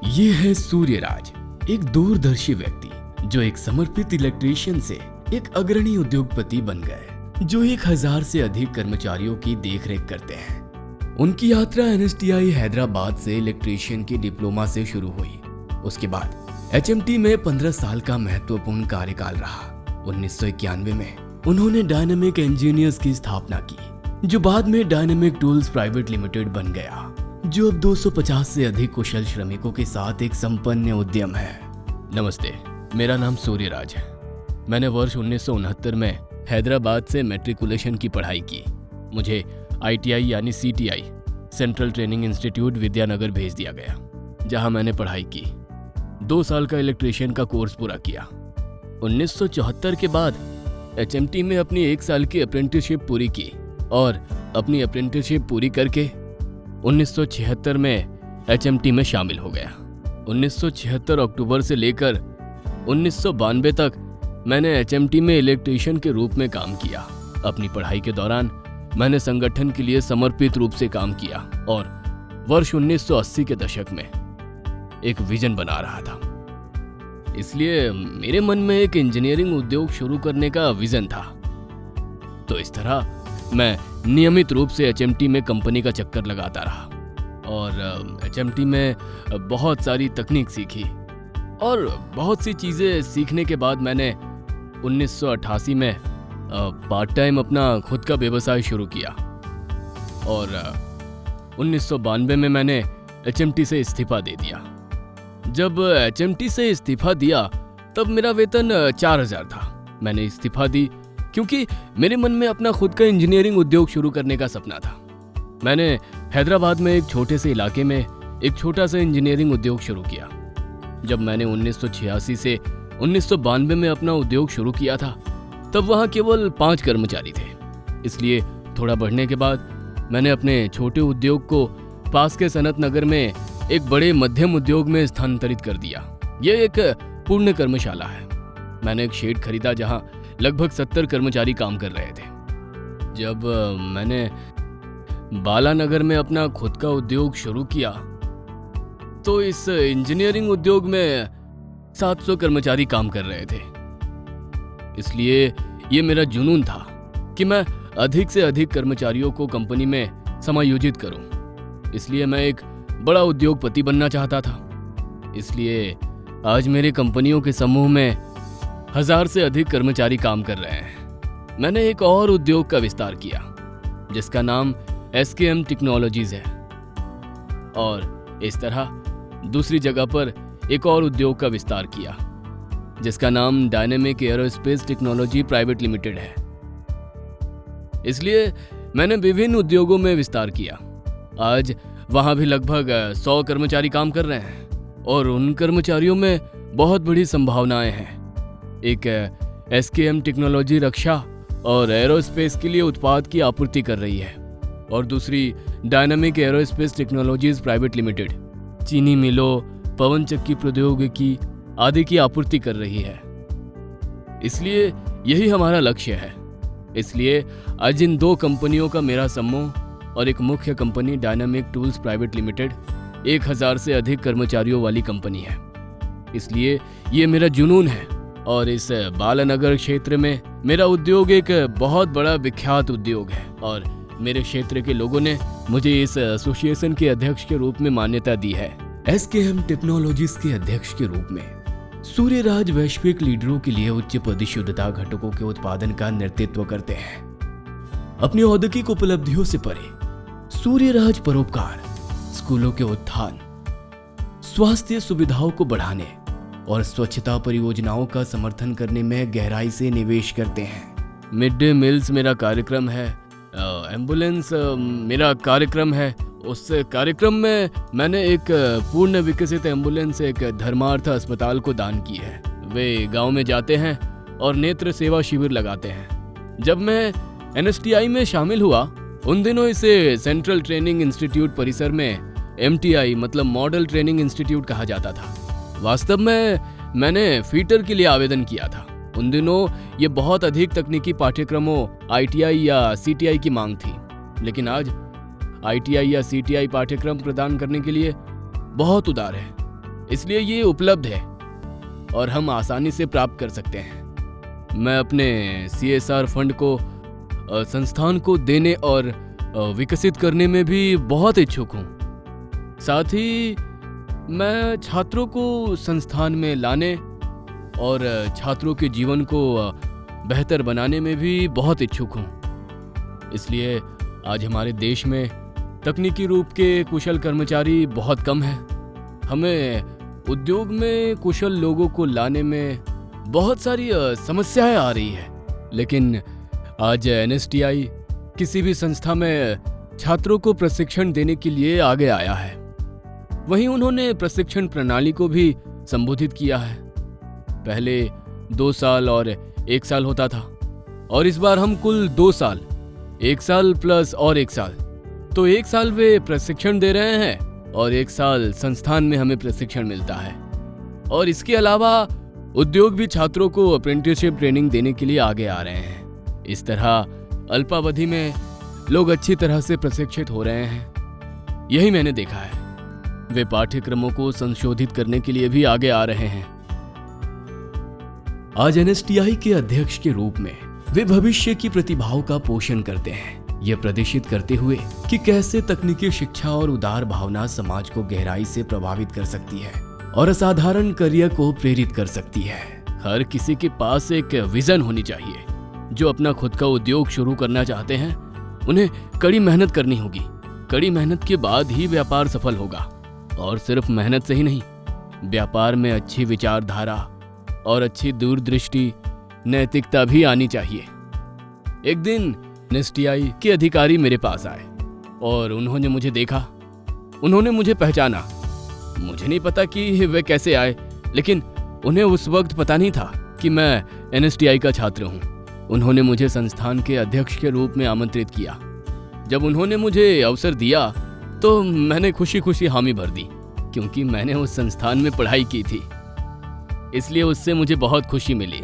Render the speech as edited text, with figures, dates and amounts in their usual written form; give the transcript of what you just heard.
ये है सूर्यराज, एक दूरदर्शी व्यक्ति जो एक समर्पित इलेक्ट्रीशियन से एक अग्रणी उद्योगपति बन गए, जो 1000 से अधिक कर्मचारियों की देखरेख करते हैं। उनकी यात्रा एनएसटीआई हैदराबाद से इलेक्ट्रीशियन की डिप्लोमा से शुरू हुई। उसके बाद एचएमटी में 15 साल का महत्वपूर्ण कार्यकाल रहा। 1991 में उन्होंने डायनेमिक इंजीनियर्स की स्थापना की, जो बाद में डायनेमिक टूल्स प्राइवेट लिमिटेड बन गया, जो अब 250 से अधिक कुशल श्रमिकों के साथ एक संपन्न उद्यम है। नमस्ते, मेरा नाम सूर्यराज है। मैंने वर्ष 1969 में हैदराबाद से मैट्रिकुलेशन की पढ़ाई की। मुझे आईटीआई यानी CTI central training institute Vidyanagar भेज दिया गया, जहां मैंने पढ़ाई की। 2 साल का इलेक्ट्रीशियन का कोर्स पूरा किया। 1974 के बाद एचएमटी में अपनी 1 साल की अप्रेंटिसशिप पूरी की और अपनी अप्रेंटिसशिप पूरी करके 1976 में एचएमटी में शामिल हो गया। 1976 अक्टूबर से लेकर 1992 तक मैंने एचएमटी में इलेक्ट्रीशियन के रूप में काम किया। अपनी पढ़ाई के दौरान मैंने संगठन के लिए समर्पित रूप से काम किया और वर्ष 1980 के दशक में एक विजन बना रहा था। इसलिए मेरे मन में एक इंजीनियरिंग उद्योग शुरू करने का विजन था। तो इस तरह मैं नियमित रूप से एचएमटी में कंपनी का चक्कर लगाता रहा और एचएमटी में बहुत सारी तकनीक सीखी और बहुत सी चीज़ें सीखने के बाद मैंने 1988 में पार्ट टाइम अपना खुद का व्यवसाय शुरू किया और 1992 में मैंने एचएमटी से इस्तीफा दे दिया। जब एचएमटी से इस्तीफा दिया तब मेरा वेतन 4000 था। मैंने इस्तीफा दी क्योंकि मेरे मन में अपना खुद का इंजीनियरिंग उद्योग शुरू करने का सपना था। मैंने हैदराबाद में एक छोटे से इलाके में एक छोटा सा इंजीनियरिंग उद्योग शुरू किया। जब मैंने 1986 से 1992 में अपना उद्योग शुरू किया था तब वहाँ केवल 5 कर्मचारी थे। इसलिए थोड़ा बढ़ने के बाद मैंने अपने छोटे उद्योग को पास के सनत नगर में एक बड़े मध्यम उद्योग में स्थानांतरित कर दिया। यह एक पूर्ण कर्मशाला है। मैंने एक शेड खरीदा जहाँ लगभग 70 कर्मचारी काम कर रहे थे। जब मैंने बालानगर में अपना खुद का उद्योग शुरू किया तो इस इंजीनियरिंग उद्योग में 700 कर्मचारी काम कर रहे थे। इसलिए ये मेरा जुनून था कि मैं अधिक से अधिक कर्मचारियों को कंपनी में समायोजित करूं। इसलिए मैं एक बड़ा उद्योगपति बनना चाहता था। इसलिए आज मेरे कंपनियों के समूह में 1000 से अधिक कर्मचारी काम कर रहे हैं। मैंने एक और उद्योग का विस्तार किया जिसका नाम एसकेएम टेक्नोलॉजीज है और इस तरह दूसरी जगह पर एक और उद्योग का विस्तार किया जिसका नाम dynamic aerospace technology private limited है। इसलिए मैंने विभिन्न उद्योगों में विस्तार किया। आज वहां भी लगभग 100 कर्मचारी काम कर रहे हैं और उन कर्मचारियों में बहुत बड़ी संभावनाएं हैं। एक एसकेएम टेक्नोलॉजी रक्षा और एरोस्पेस के लिए उत्पाद की आपूर्ति कर रही है और दूसरी dynamic aerospace technologies private limited चीनी मिलों, पवन चक्की प्रौद्योगिकी आदि की आपूर्ति कर रही है। इसलिए यही हमारा लक्ष्य है। इसलिए आज इन 2 कंपनियों का मेरा समूह और एक मुख्य company dynamic tools private limited 1000 से अधिक कर्मचारियों वाली कंपनी है। इसलिए ये मेरा जुनून है और इस बालानगर क्षेत्र में मेरा उद्योग एक बहुत बड़ा विख्यात उद्योग है और मेरे क्षेत्र के लोगों ने मुझे इस एसोसिएशन के अध्यक्ष के रूप में मान्यता दी है। एसकेएम टेक्नोलॉजीज के अध्यक्ष के रूप में सूर्यराज वैश्विक लीडरों के लिए उच्च परिशुद्धता घटकों के उत्पादन का नेतृत्व करते हैं। अपनी औद्योगिक उपलब्धियों से परे सूर्यराज परोपकार, स्कूलों के उत्थान, स्वास्थ्य सुविधाओं को बढ़ाने और स्वच्छता परियोजनाओं का समर्थन करने में गहराई से निवेश करते हैं। मिड डे मील्स मेरा कार्यक्रम है, एम्बुलेंस मेरा कार्यक्रम है। उस कार्यक्रम में मैंने एक पूर्ण विकसित एम्बुलेंस एक धर्मार्थ अस्पताल को दान की है। वे गांव में जाते हैं और नेत्र सेवा शिविर लगाते हैं। जब मैं एनएसटीआई में शामिल हुआ उन दिनों इसे सेंट्रल ट्रेनिंग इंस्टीट्यूट परिसर में एमटीआई मतलब मॉडल ट्रेनिंग इंस्टीट्यूट कहा जाता था। वास्तव में मैंने फीटर के लिए आवेदन किया था। उन दिनों ये बहुत अधिक तकनीकी पाठ्यक्रमों आईटीआई या सीटीआई की मांग थी, लेकिन आज आईटीआई या सीटीआई पाठ्यक्रम प्रदान करने के लिए बहुत उदार है। इसलिए ये उपलब्ध है और हम आसानी से प्राप्त कर सकते हैं। मैं अपने CSR फंड को संस्थान को देने और विकसित करने में भी बहुत इच्छुक हूँ। साथ ही मैं छात्रों को संस्थान में लाने और छात्रों के जीवन को बेहतर बनाने में भी बहुत इच्छुक हूँ। इसलिए आज हमारे देश में तकनीकी रूप के कुशल कर्मचारी बहुत कम हैं। हमें उद्योग में कुशल लोगों को लाने में बहुत सारी समस्याएं आ रही है। लेकिन आज NSTI किसी भी संस्था में छात्रों को प्रशिक्षण देने के लिए आगे आया है। वहीं उन्होंने प्रशिक्षण प्रणाली को भी संबोधित किया है। पहले 2 साल और 1 साल होता था और इस बार हम कुल 2 साल, 1 साल प्लस और 1 साल, तो 1 साल वे प्रशिक्षण दे रहे हैं और 1 साल संस्थान में हमें प्रशिक्षण मिलता है। और इसके अलावा उद्योग भी छात्रों को अप्रेंटिसशिप ट्रेनिंग देने के लिए आगे आ रहे हैं। इस तरह अल्पावधि में लोग अच्छी तरह से प्रशिक्षित हो रहे हैं। यही मैंने देखा है। वे पाठ्यक्रमों को संशोधित करने के लिए भी आगे आ रहे हैं। आज NSTI के अध्यक्ष के रूप में वे भविष्य की प्रतिभाओं का पोषण करते हैं, ये प्रदर्शित करते हुए कि कैसे तकनीकी शिक्षा और उदार भावना समाज को गहराई से प्रभावित कर सकती है और असाधारण करियर को प्रेरित कर सकती है। हर किसी के पास एक विजन होनी चाहिए। जो अपना खुद का उद्योग शुरू करना चाहते हैं, उन्हें कड़ी मेहनत करनी होगी। कड़ी मेहनत के बाद ही व्यापार सफल होगा। और सिर्फ मेहनत से ही नहीं, व्यापार में अच्छी विचारधारा और अच्छी दूरदृष्टि, नैतिकता भी आनी चाहिए। एक दिन NSTI के अधिकारी मेरे पास आए और उन्होंने मुझे देखा। उन्होंने मुझे पहचाना। मुझे नहीं पता कि वे कैसे आए, लेकिन उन्हें उस वक्त पता नहीं था कि मैं NSTI का छात्र हूँ। उन्होंने मुझे संस्थान के अध्यक्ष के रूप में आमंत्रित किया। जब उन्होंने मुझे अवसर दिया तो मैंने खुशी खुशी हामी भर दी, क्योंकि मैंने उस संस्थान में पढ़ाई की थी। इसलिए उससे मुझे बहुत खुशी मिली।